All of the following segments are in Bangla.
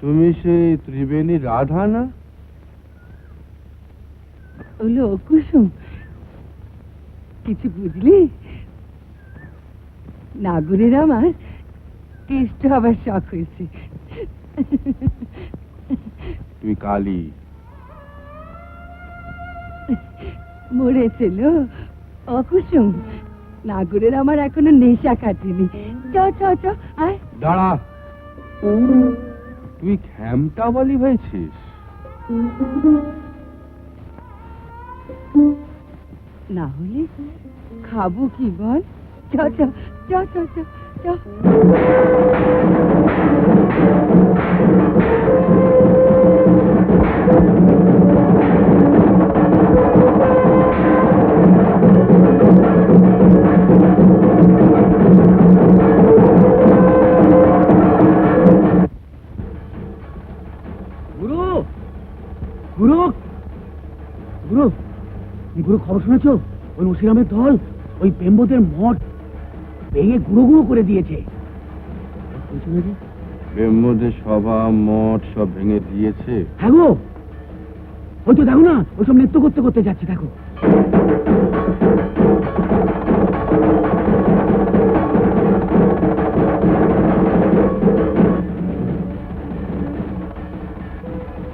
তুমি সেই ত্রিবেণী রাধা না? হলো কুসুম, কিছু বুঝলি? নাগরের আমার টেস্ট হবার শখ হয়েছে। তুমি কালী। মরেছিল অকুসুম, নাগরের আমার এখনো নেশা কাটেনি। চ চ চ আয়। দাঁড়া, তুই খ্যামটা বলি হয়েছিস? না হলে খাবো কি বল? চ চ চ চ চ চ। গুরু, খবর শুনেছো? ওই মুসিরামের দল ওই বেম্বদের মঠ ভেঙে গুঁড়ো গুঁড়ো করে দিয়েছে। ব্রহ্মদের সভা মঠ সব ভেঙে দিয়েছে? হ্যাঁ গো, ওই তো দেখো না, ওইসব নৃত্য করতে করতে যাচ্ছে, দেখো।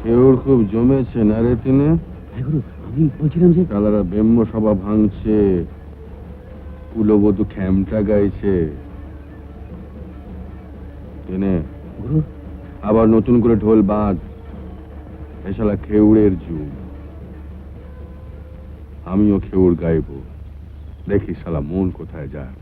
কেউর খুব জমেছে না রে তিনি? হ্যাঁ গুরু, আমি বলছিলাম যে কালারা ব্রহ্ম সভা ভাঙছে, কুলবধূ খ্যামটা গাইছে। গুরু, আবার নতুন করে ঢোল বাজ। এসালা খেউড়ের যুগ, আমিও খেউড় গাইব। দেখি শালা মন কোথায় যায়।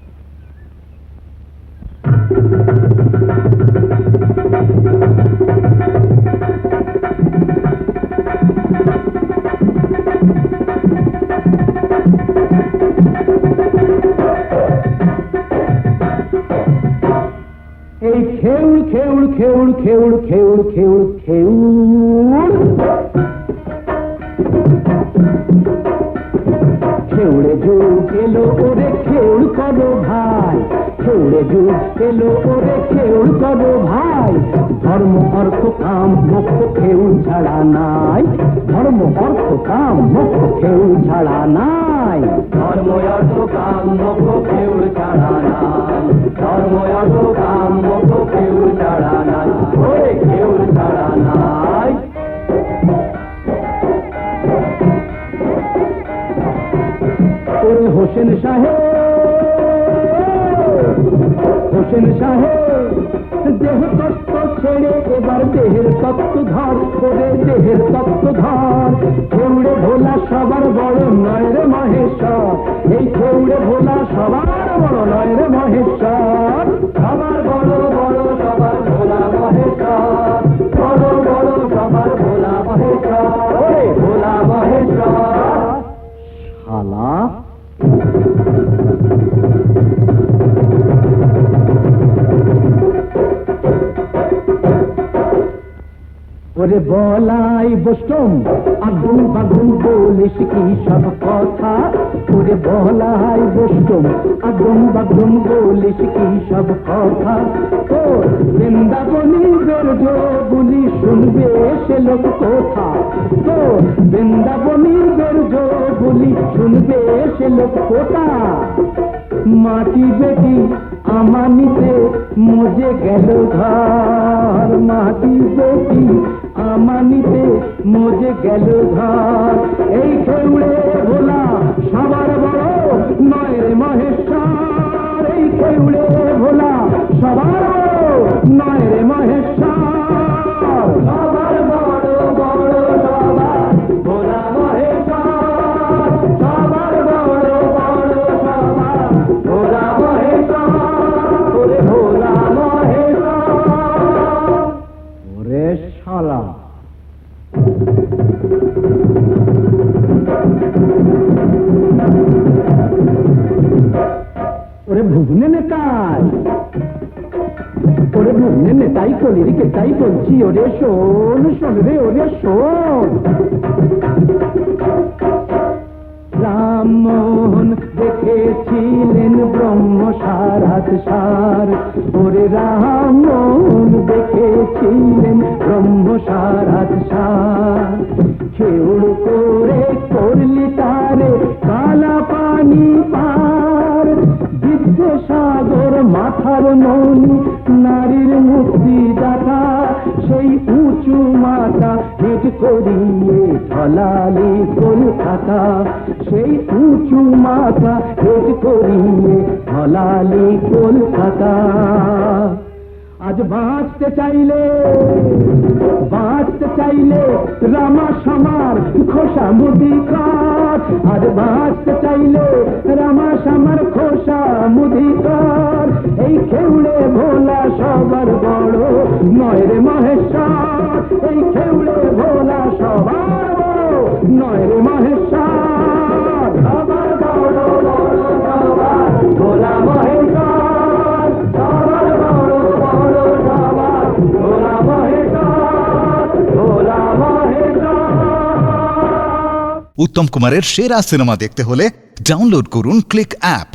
এই খেউড় খেউড় খেউড় খেউড় খেউড় খেউড় খেউড় খেউড়ে যুগ এলো ওরে খেউড় করো ভাই, খেউড়ে যুগ এলো ওরে খেউড় করো ভাই। ধর্ম অর্থ কাম মোক্ষ খেউড় ছাড়া নাই, ধর্ম অর্থ কাম মোক্ষ খেউড় ছাড়া নাই। ধর্ম অর্থ কাম মোক্ষ খেউড় ছাড়া নাই, ধর্ম অর্থ কাম মোক্ষ খেউড় ছাড়া নাই, ওরে খেউড় ছাড়া নাই। ওরে হোসেন সাহেব, হোসেন সাহেব, দেহ তত্ত্ব ছেড়ে এবার দেহের তত্ত্ব ধর, ওরে দেহের তত্ত্ব ধর। খেউড়ে ভোলা সবার বড় নয় রে মহেশ্বর, এই খেউড়ে ভোলা সবার বড় নয় রে মহেশ্বর। সবার বড় বড় সবার ভোলা মহেশ্বর, বড় বড় সবার ভোলা মহেশ্বর, ওরে ভোলা মহেশ্বর। শালা ওরে বলাই বৈষ্ণব আগুন বাগুন বলিস কি সব কথা, ওরে বলাই বৈষ্ণব আগুন বাগুন বলিস কি সব কথা। ও বৃন্দাবনী বেরজো বলি শুনবে সে লোক কোথা, তো বৃন্দাবনী বেরজো বলি শুনবে সে লোক কোথা। মাটি বেটি আমানিতে মজে গেল ঘর, মাটি বেটি আমানিতে মজে গেল ঘর। এই খেউড়ে ভোলা সবার বড় নয় রে মহেশ্বর, এই খেউড়ে ভোলা সবার বড় নয় রে মহেশ্বর। সবার বড় বড় সবার ভোলা মহেশ্বর, সবার বড় বড় সবার ভোলা মহেশ্বর, ওরে ভোলা মহেশ্বর। ওরে শালা ওরে ভুবনে নেতাই, ওরে ভুবনে নেতাই কলির কেতাই বলছি, ওরে শোন শোন রে, ওরে শোন। রামমোহন দেখেছিলেন ব্রহ্ম সারাত সার, ওরে রামমোহন দেখেছিলেন ব্রহ্ম উঁচু মাথা হেঁট করিয়ে ঢলালে কলকাতা, সেই উঁচু মাথা হেঁট করিয়ে ঢলালে কলকাতা। আজ বাঁচতে চাইলে রামা সামার খোসা মুদি কাঠ, আজ বাঁচতে চাইলে রামা সামার খোসা মুদি কাঠ। এই খেউড়ে ভোলা সবার বড় নয় রে মহেশ্বর, এই খেউড়ে ভোলা সবার বড় নয় রে মহেশ্বর। সবার বড় বড় সবার ভোলা মহেশ্বর, সবার বড় বড় সবার ভোলা মহেশ্বর, ভোলা মহেশ্বর। উত্তম কুমারের সেরা সিনেমা দেখতে হলে ডাউনলোড করুন ক্লিক অ্যাপ।